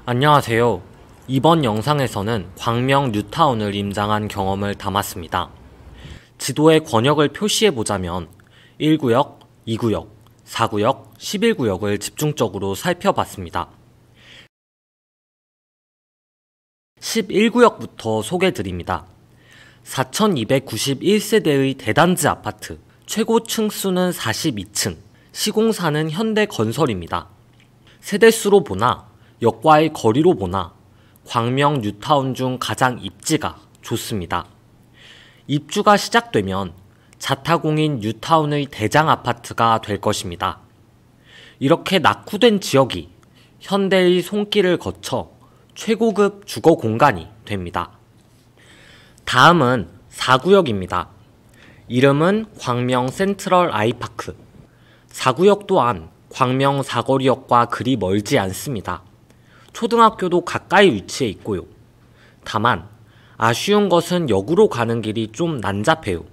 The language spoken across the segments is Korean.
안녕하세요. 이번 영상에서는 광명 뉴타운을 임장한 경험을 담았습니다. 지도에 권역을 표시해보자면 1구역, 2구역, 4구역, 11구역을 집중적으로 살펴봤습니다. 11구역부터 소개드립니다. 4291세대의 대단지 아파트, 최고 층수는 42층, 시공사는 현대건설입니다. 세대수로 보나 역과의 거리로 보나 광명 뉴타운 중 가장 입지가 좋습니다. 입주가 시작되면 자타공인 뉴타운의 대장 아파트가 될 것입니다. 이렇게 낙후된 지역이 현대의 손길을 거쳐 최고급 주거 공간이 됩니다. 다음은 4구역입니다. 이름은 광명 센트럴 아이파크. 4구역 또한 광명 사거리역과 그리 멀지 않습니다. 초등학교도 가까이 위치해 있고요. 다만 아쉬운 것은 역으로 가는 길이 좀 난잡해요.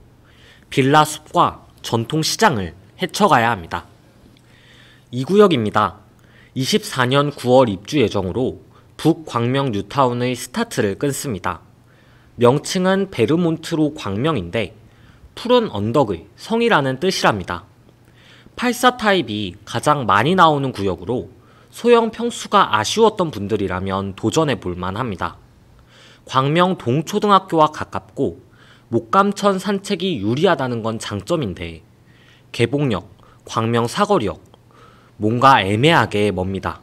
빌라숲과 전통시장을 헤쳐가야 합니다. 2구역입니다. 24년 9월 입주 예정으로 북광명 뉴타운의 스타트를 끊습니다. 명칭은 베르몬트로 광명인데 푸른 언덕의 성이라는 뜻이랍니다. 84 타입이 가장 많이 나오는 구역으로 소형 평수가 아쉬웠던 분들이라면 도전해 볼만 합니다. 광명 동초등학교와 가깝고 목감천 산책이 유리하다는 건 장점인데 개봉역, 광명 사거리역 뭔가 애매하게 멉니다.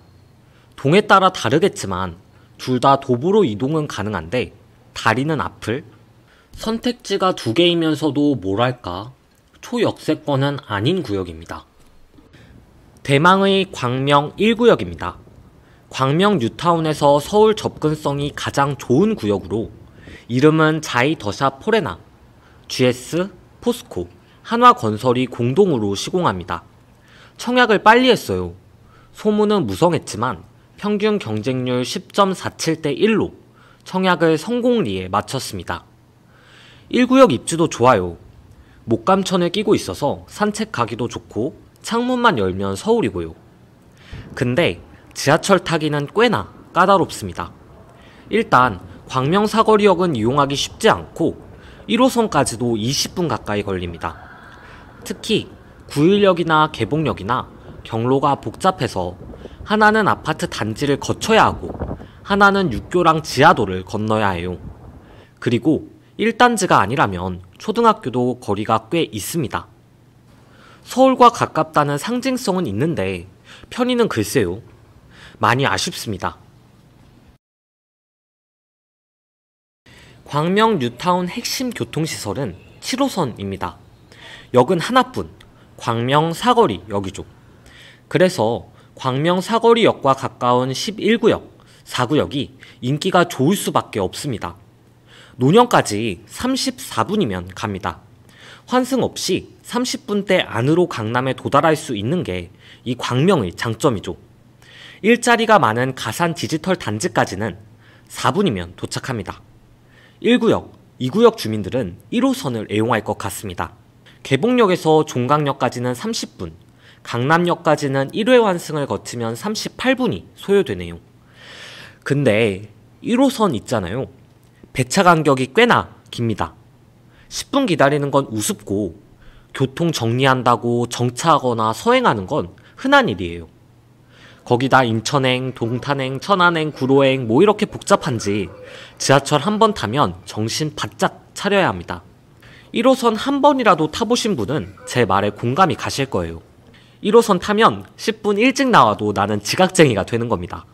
동에 따라 다르겠지만 둘 다 도보로 이동은 가능한데 다리는 앞을? 선택지가 두 개이면서도 뭐랄까 초역세권은 아닌 구역입니다. 대망의 광명 1구역입니다. 광명 뉴타운에서 서울 접근성이 가장 좋은 구역으로 이름은 자이 더샵 포레나, GS, 포스코, 한화건설이 공동으로 시공합니다. 청약을 빨리 했어요. 소문은 무성했지만 평균 경쟁률 10.47대 1로 청약을 성공리에 마쳤습니다. 1구역 입지도 좋아요. 목감천을 끼고 있어서 산책 가기도 좋고 창문만 열면 서울이고요. 근데 지하철 타기는 꽤나 까다롭습니다. 일단 광명 사거리역은 이용하기 쉽지 않고 1호선까지도 20분 가까이 걸립니다. 특히 9일역이나 개봉역이나 경로가 복잡해서 하나는 아파트 단지를 거쳐야 하고 하나는 육교랑 지하도를 건너야 해요. 그리고 1단지가 아니라면 초등학교도 거리가 꽤 있습니다. 서울과 가깝다는 상징성은 있는데 편의는 글쎄요. 많이 아쉽습니다. 광명 뉴타운 핵심 교통시설은 7호선입니다. 역은 하나뿐, 광명 사거리역이죠. 그래서 광명 사거리역과 가까운 11구역, 4구역이 인기가 좋을 수밖에 없습니다. 논현까지 34분이면 갑니다. 환승 없이 30분대 안으로 강남에 도달할 수 있는 게 이 광명의 장점이죠. 일자리가 많은 가산 디지털 단지까지는 4분이면 도착합니다. 1구역, 2구역 주민들은 1호선을 애용할 것 같습니다. 개봉역에서 종강역까지는 30분, 강남역까지는 1회 환승을 거치면 38분이 소요되네요. 근데 1호선 있잖아요. 배차 간격이 꽤나 깁니다. 10분 기다리는 건 우습고 교통 정리한다고 정차하거나 서행하는 건 흔한 일이에요. 거기다 인천행, 동탄행, 천안행, 구로행 뭐 이렇게 복잡한지 지하철 한 번 타면 정신 바짝 차려야 합니다. 1호선 한 번이라도 타보신 분은 제 말에 공감이 가실 거예요. 1호선 타면 10분 일찍 나와도 나는 지각쟁이가 되는 겁니다.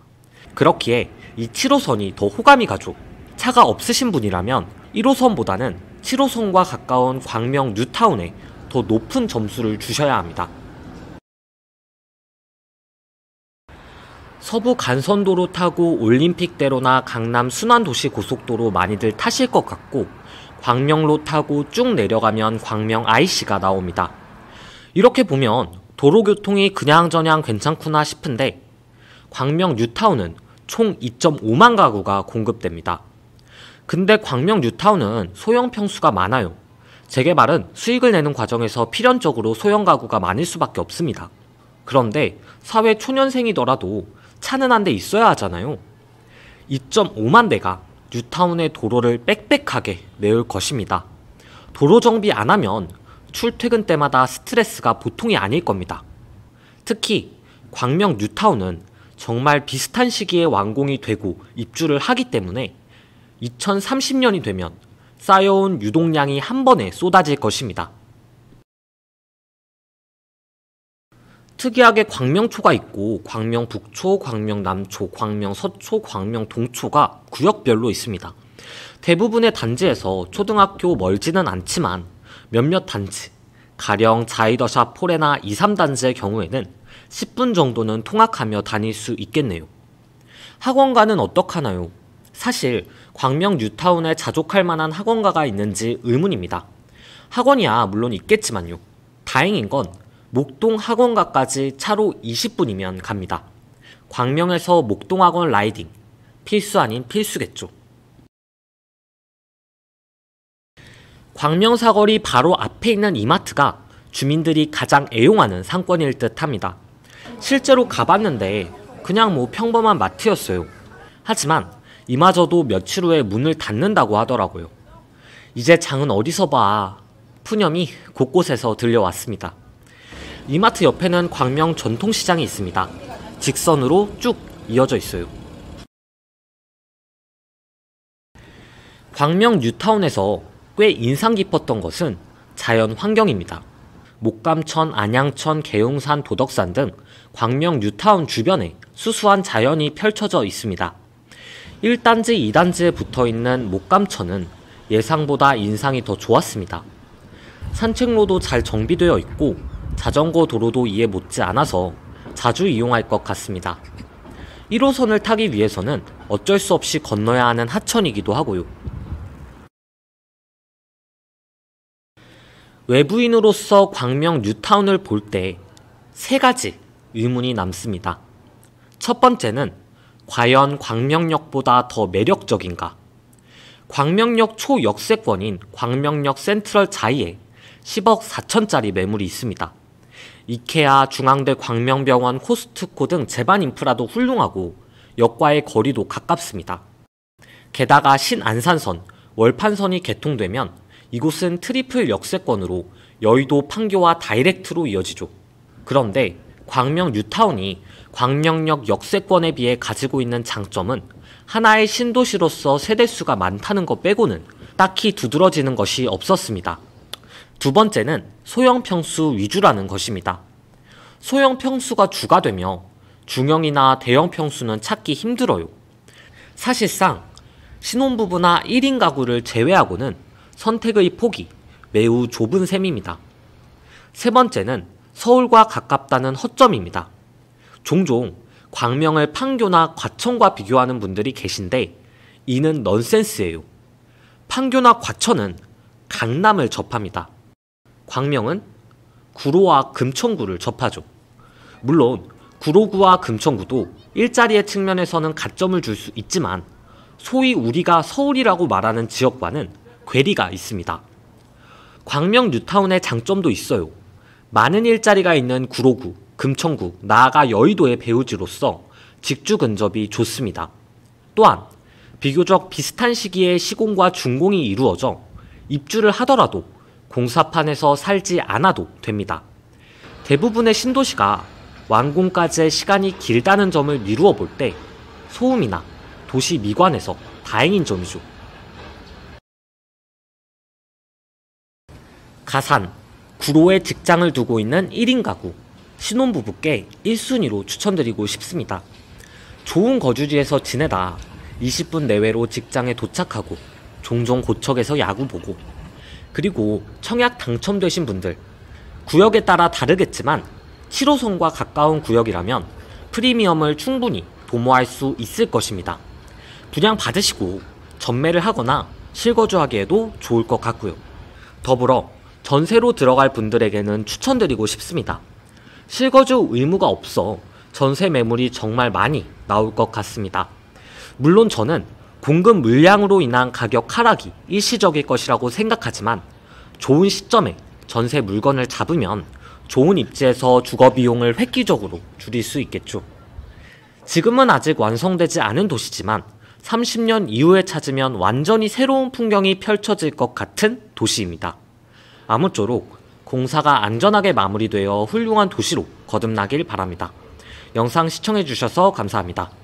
그렇기에 이 7호선이 더 호감이 가죠. 차가 없으신 분이라면 1호선보다는 7호선과 가까운 광명 뉴타운에 더 높은 점수를 주셔야 합니다. 서부 간선도로 타고 올림픽대로나 강남 순환도시고속도로 많이들 타실 것 같고 광명로 타고 쭉 내려가면 광명 IC가 나옵니다. 이렇게 보면 도로교통이 그냥저냥 괜찮구나 싶은데 광명 뉴타운은 총 2.5만 가구가 공급됩니다. 근데 광명 뉴타운은 소형 평수가 많아요. 재개발은 수익을 내는 과정에서 필연적으로 소형 가구가 많을 수밖에 없습니다. 그런데 사회 초년생이더라도 차는 한 대 있어야 하잖아요. 2.5만 대가 뉴타운의 도로를 빽빽하게 메울 것입니다. 도로 정비 안 하면 출퇴근 때마다 스트레스가 보통이 아닐 겁니다. 특히 광명 뉴타운은 정말 비슷한 시기에 완공이 되고 입주를 하기 때문에 2030년이 되면 쌓여온 유동량이 한 번에 쏟아질 것입니다. 특이하게 광명초가 있고 광명북초, 광명남초, 광명서초, 광명동초가 구역별로 있습니다. 대부분의 단지에서 초등학교 멀지는 않지만 몇몇 단지, 가령 자이더샵 포레나 2, 3단지의 경우에는 10분 정도는 통학하며 다닐 수 있겠네요. 학원가는 어떡하나요? 사실 광명 뉴타운에 자족할 만한 학원가가 있는지 의문입니다. 학원이야 물론 있겠지만요. 다행인 건 목동 학원가까지 차로 20분이면 갑니다. 광명에서 목동학원 라이딩, 필수 아닌 필수겠죠. 광명 사거리 바로 앞에 있는 이마트가 주민들이 가장 애용하는 상권일 듯 합니다. 실제로 가봤는데 그냥 평범한 마트였어요. 하지만 이마저도 며칠 후에 문을 닫는다고 하더라고요. 이제 장은 어디서 봐. 푸념이 곳곳에서 들려왔습니다. 이마트 옆에는 광명 전통시장이 있습니다. 직선으로 쭉 이어져 있어요. 광명 뉴타운에서 꽤 인상 깊었던 것은 자연 환경입니다. 목감천, 안양천, 계룡산, 도덕산 등 광명 뉴타운 주변에 수수한 자연이 펼쳐져 있습니다. 1단지, 2단지에 붙어있는 목감천은 예상보다 인상이 더 좋았습니다. 산책로도 잘 정비되어 있고 자전거 도로도 이에 못지 않아서 자주 이용할 것 같습니다. 1호선을 타기 위해서는 어쩔 수 없이 건너야 하는 하천이기도 하고요. 외부인으로서 광명 뉴타운을 볼 때 3가지 의문이 남습니다. 첫 번째는 과연 광명역보다 더 매력적인가? 광명역 초역세권인 광명역 센트럴 자이에 10억 4천짜리 매물이 있습니다. 이케아, 중앙대 광명병원, 코스트코 등 제반 인프라도 훌륭하고 역과의 거리도 가깝습니다. 게다가 신안산선, 월판선이 개통되면 이곳은 트리플 역세권으로 여의도 판교와 다이렉트로 이어지죠. 그런데 광명 뉴타운이 광명역 역세권에 비해 가지고 있는 장점은 하나의 신도시로서 세대수가 많다는 것 빼고는 딱히 두드러지는 것이 없었습니다. 두 번째는 소형 평수 위주라는 것입니다. 소형 평수가 주가 되며 중형이나 대형 평수는 찾기 힘들어요. 사실상 신혼부부나 1인 가구를 제외하고는 선택의 폭이 매우 좁은 셈입니다. 세 번째는 서울과 가깝다는 허점입니다. 종종 광명을 판교나 과천과 비교하는 분들이 계신데 이는 넌센스예요. 판교나 과천은 강남을 접합니다. 광명은 구로와 금천구를 접하죠. 물론 구로구와 금천구도 일자리의 측면에서는 가점을 줄 수 있지만 소위 우리가 서울이라고 말하는 지역과는 괴리가 있습니다. 광명 뉴타운의 장점도 있어요. 많은 일자리가 있는 구로구, 금천구, 나아가 여의도의 배후지로서 직주 근접이 좋습니다. 또한 비교적 비슷한 시기에 시공과 준공이 이루어져 입주를 하더라도 공사판에서 살지 않아도 됩니다. 대부분의 신도시가 완공까지의 시간이 길다는 점을 미루어 볼 때 소음이나 도시 미관에서 다행인 점이죠. 가산, 구로에 직장을 두고 있는 1인 가구, 신혼부부께 1순위로 추천드리고 싶습니다. 좋은 거주지에서 지내다 20분 내외로 직장에 도착하고 종종 고척에서 야구 보고 그리고 청약 당첨되신 분들, 구역에 따라 다르겠지만 7호선과 가까운 구역이라면 프리미엄을 충분히 도모할 수 있을 것입니다. 분양 받으시고 전매를 하거나 실거주하기에도 좋을 것 같고요. 더불어 전세로 들어갈 분들에게는 추천드리고 싶습니다. 실거주 의무가 없어 전세 매물이 정말 많이 나올 것 같습니다. 물론 저는 공급 물량으로 인한 가격 하락이 일시적일 것이라고 생각하지만 좋은 시점에 전세 물건을 잡으면 좋은 입지에서 주거 비용을 획기적으로 줄일 수 있겠죠. 지금은 아직 완성되지 않은 도시지만 30년 이후에 찾으면 완전히 새로운 풍경이 펼쳐질 것 같은 도시입니다. 아무쪼록 공사가 안전하게 마무리되어 훌륭한 도시로 거듭나길 바랍니다. 영상 시청해주셔서 감사합니다.